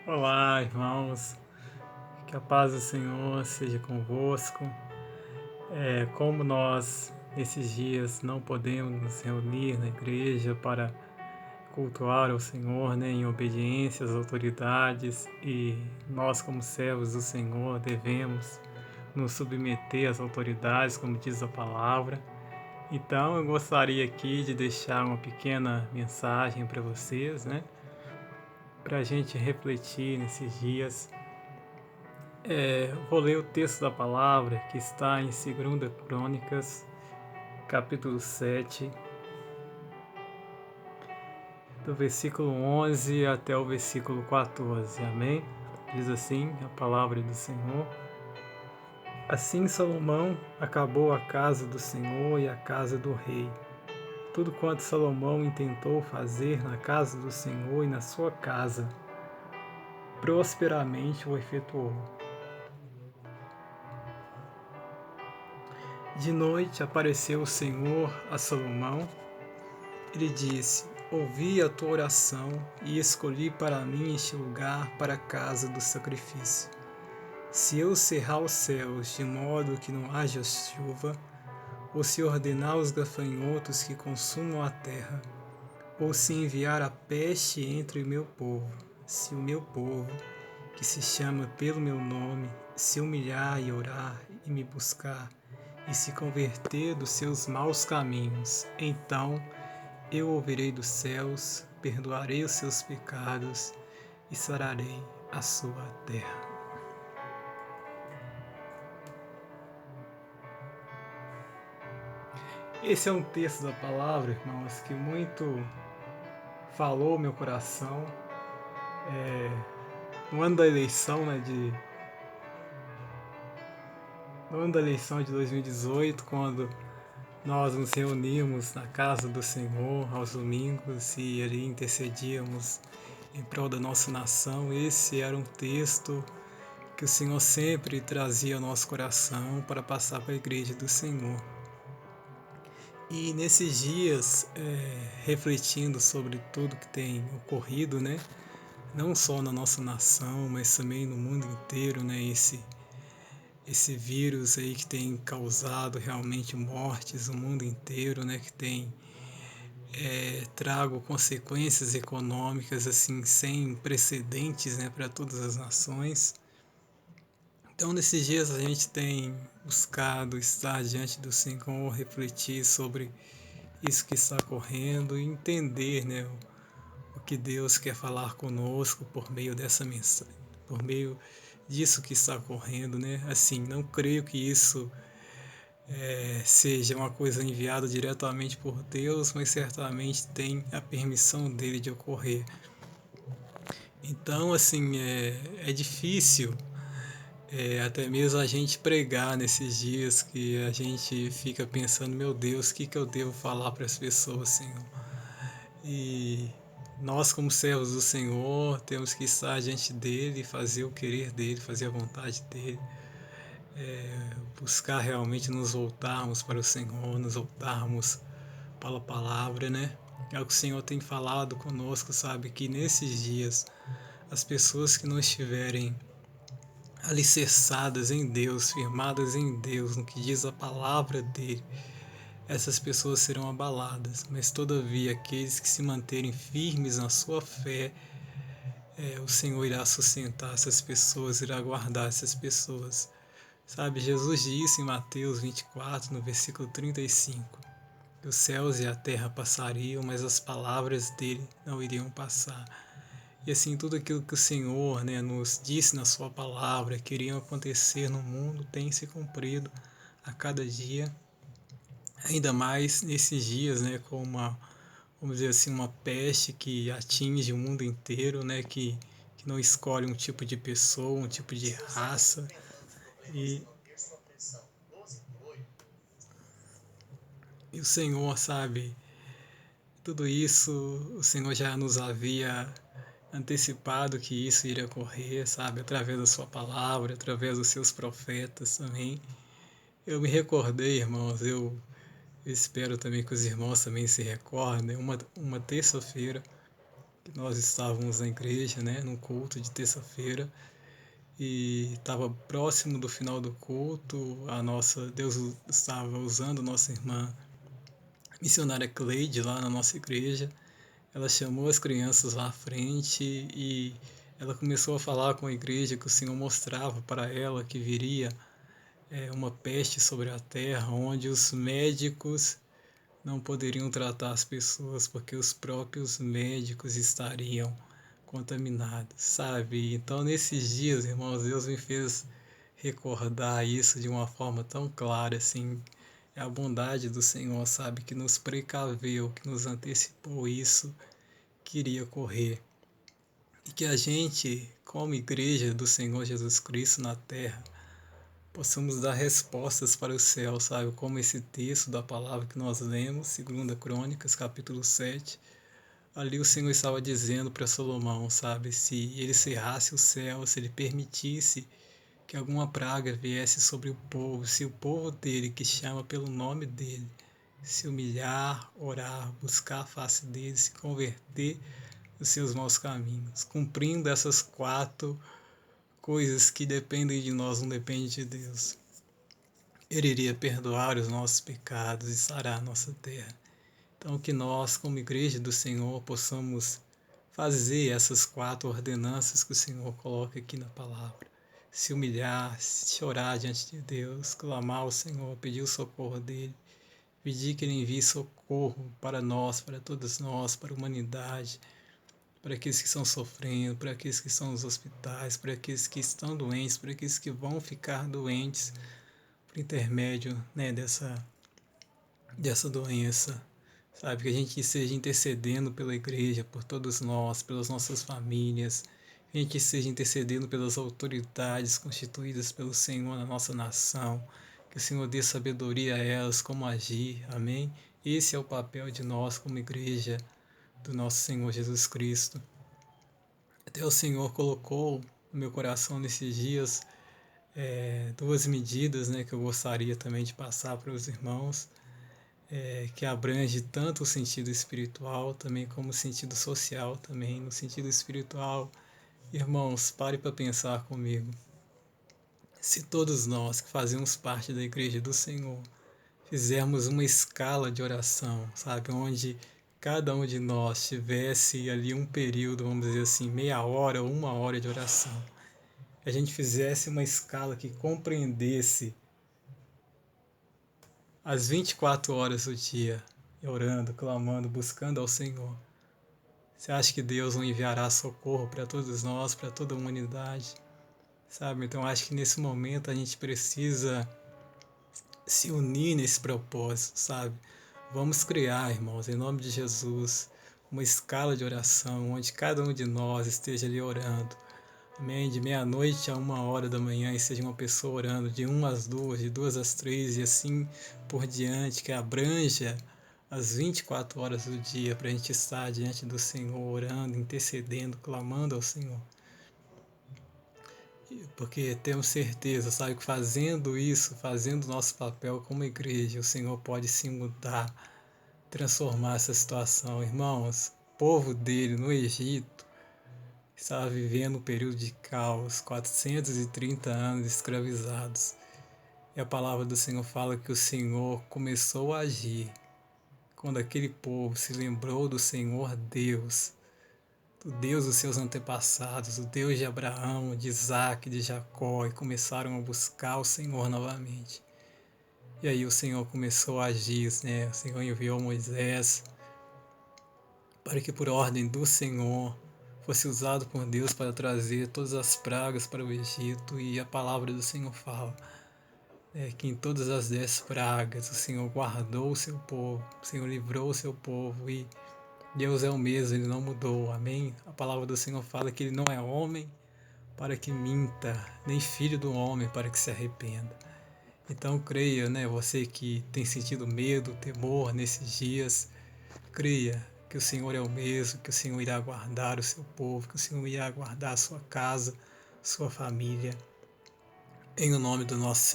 Olá, irmãos, que a paz do Senhor seja convosco. Como nós, nesses dias, não podemos nos reunir na igreja para cultuar ao Senhor, né, em obediência às autoridades, e nós, como servos do Senhor, devemos nos submeter às autoridades, como diz a palavra. Então, eu gostaria aqui de deixar uma pequena mensagem para vocês, né, para a gente refletir nesses dias. Vou ler o texto da palavra que está em 2 Crônicas, capítulo 7, do versículo 11 até o versículo 14. Amém? Diz assim a palavra do Senhor. Assim Salomão acabou a casa do Senhor e a casa do rei. Tudo quanto Salomão intentou fazer na casa do Senhor e na sua casa, prosperamente o efetuou. De noite apareceu o Senhor a Salomão. Ele disse: ouvi a tua oração e escolhi para mim este lugar para a casa do sacrifício. Se eu cerrar os céus de modo que não haja chuva, ou se ordenar os gafanhotos que consumam a terra, ou se enviar a peste entre o meu povo, se o meu povo, que se chama pelo meu nome, se humilhar e orar e me buscar, e se converter dos seus maus caminhos, então eu ouvirei dos céus, perdoarei os seus pecados e sararei a sua terra. Esse é um texto da palavra, irmãos, que muito falou meu coração. No ano da eleição, no ano da eleição de 2018, quando nós nos reunimos na casa do Senhor aos domingos e ali intercedíamos em prol da nossa nação, esse era um texto que o Senhor sempre trazia ao nosso coração para passar para a igreja do Senhor. E nesses dias, refletindo sobre tudo que tem ocorrido, né? Não só na nossa nação, mas também no mundo inteiro, né? Esse vírus aí que tem causado realmente mortes no mundo inteiro, né? Que tem trago consequências econômicas assim sem precedentes, né? Para todas as nações. Então, nesses dias a gente tem buscado estar diante do Senhor, refletir sobre isso que está ocorrendo e entender, né, o que Deus quer falar conosco por meio dessa mensagem, por meio disso que está ocorrendo, né? Assim, não creio que isso seja uma coisa enviada diretamente por Deus, mas certamente tem a permissão dele de ocorrer. Então, assim, é difícil até mesmo a gente pregar nesses dias que a gente fica pensando, meu Deus, o que eu devo falar para as pessoas, Senhor? E nós, como servos do Senhor, temos que estar diante dele, fazer o querer dele, fazer a vontade dele, buscar realmente nos voltarmos para o Senhor, nos voltarmos para a palavra, né? É o que o Senhor tem falado conosco, sabe? Que nesses dias, as pessoas que não estiverem alicerçadas em Deus, firmadas em Deus, no que diz a palavra dele, essas pessoas serão abaladas. Mas todavia, aqueles que se manterem firmes na sua fé, o Senhor irá sustentar essas pessoas, irá guardar essas pessoas. Sabe, Jesus disse em Mateus 24, no versículo 35, que os céus e a terra passariam, mas as palavras dele não iriam passar. E assim, tudo aquilo que o Senhor, né, nos disse na sua palavra que iriam acontecer no mundo tem se cumprido a cada dia, ainda mais nesses dias, né, com vamos dizer assim, uma peste que atinge o mundo inteiro, né, que não escolhe um tipo de pessoa, um tipo de raça. E o Senhor, sabe, tudo isso o Senhor já nos havia antecipado que isso iria ocorrer, sabe, através da sua palavra, através dos seus profetas também. Eu me recordei, irmãos, eu espero também que os irmãos também se recordem, uma terça-feira que nós estávamos na igreja, né, num culto de terça-feira, e estava próximo do final do culto. Deus estava usando nossa irmã missionária Cleide lá na nossa igreja. Ela chamou as crianças lá à frente e ela começou a falar com a igreja que o Senhor mostrava para ela que viria uma peste sobre a terra, onde os médicos não poderiam tratar as pessoas porque os próprios médicos estariam contaminados, sabe? Então, nesses dias, irmãos, Deus me fez recordar isso de uma forma tão clara, assim. É a bondade do Senhor, sabe? Que nos precaveu, que nos antecipou isso que iria ocorrer. E que a gente, como igreja do Senhor Jesus Cristo na terra, possamos dar respostas para o céu, sabe? Como esse texto da palavra que nós lemos, 2 Crônicas, capítulo 7, ali o Senhor estava dizendo para Salomão, sabe? Se ele cerrasse o céu, se ele permitisse que alguma praga viesse sobre o povo, se o povo dele, que chama pelo nome dele, se humilhar, orar, buscar a face dele, se converter dos seus maus caminhos, cumprindo essas 4 coisas que dependem de nós, não dependem de Deus. Ele iria perdoar os nossos pecados e sarar a nossa terra. Então, que nós, como igreja do Senhor, possamos fazer essas 4 ordenanças que o Senhor coloca aqui na palavra. Se humilhar, chorar diante de Deus, clamar ao Senhor, pedir o socorro dEle, pedir que Ele envie socorro para nós, para todos nós, para a humanidade, para aqueles que estão sofrendo, para aqueles que estão nos hospitais, para aqueles que estão doentes, para aqueles que vão ficar doentes por intermédio, né, dessa doença. Sabe, que a gente esteja intercedendo pela igreja, por todos nós, pelas nossas famílias, que a gente esteja intercedendo pelas autoridades constituídas pelo Senhor na nossa nação, que o Senhor dê sabedoria a elas, como agir, amém? Esse é o papel de nós como igreja do nosso Senhor Jesus Cristo. Até o Senhor colocou no meu coração nesses dias 2 medidas, né, que eu gostaria também de passar para os irmãos, que abrange tanto o sentido espiritual também como o sentido social também. No sentido espiritual, irmãos, pare para pensar comigo. Se todos nós que fazemos parte da igreja do Senhor fizermos uma escala de oração, sabe, onde cada um de nós tivesse ali um período, vamos dizer assim, meia hora ou 1 hora de oração, a gente fizesse uma escala que compreendesse as 24 horas do dia, orando, clamando, buscando ao Senhor. Você acha que Deus não enviará socorro para todos nós, para toda a humanidade? Sabe? Então acho que nesse momento a gente precisa se unir nesse propósito, sabe? Vamos criar, irmãos, em nome de Jesus, uma escala de oração onde cada um de nós esteja ali orando. Amém? De meia-noite a 1 hora da manhã, e seja uma pessoa orando de 1 às 2, de 2 às 3 e assim por diante, que abranja as 24 horas do dia para a gente estar diante do Senhor, orando, intercedendo, clamando ao Senhor. Porque temos certeza, sabe, que fazendo isso, fazendo o nosso papel como igreja, o Senhor pode sim mudar, transformar essa situação. Irmãos, o povo dele no Egito estava vivendo um período de caos, 430 anos escravizados. E a palavra do Senhor fala que o Senhor começou a agir quando aquele povo se lembrou do Senhor Deus, do Deus dos seus antepassados, do Deus de Abraão, de Isaac, de Jacó, e começaram a buscar o Senhor novamente. E aí o Senhor começou a agir, né? O Senhor enviou Moisés para que, por ordem do Senhor, fosse usado por Deus para trazer todas as pragas para o Egito. E a palavra do Senhor fala que em todas as 10 pragas o Senhor guardou o seu povo, o Senhor livrou o seu povo, e Deus é o mesmo, Ele não mudou, amém? A palavra do Senhor fala que Ele não é homem para que minta, nem filho do homem para que se arrependa. Então creia, né, você que tem sentido medo, temor nesses dias, creia que o Senhor é o mesmo, que o Senhor irá guardar o seu povo, que o Senhor irá guardar a sua casa, sua família, em o nome do nosso Senhor.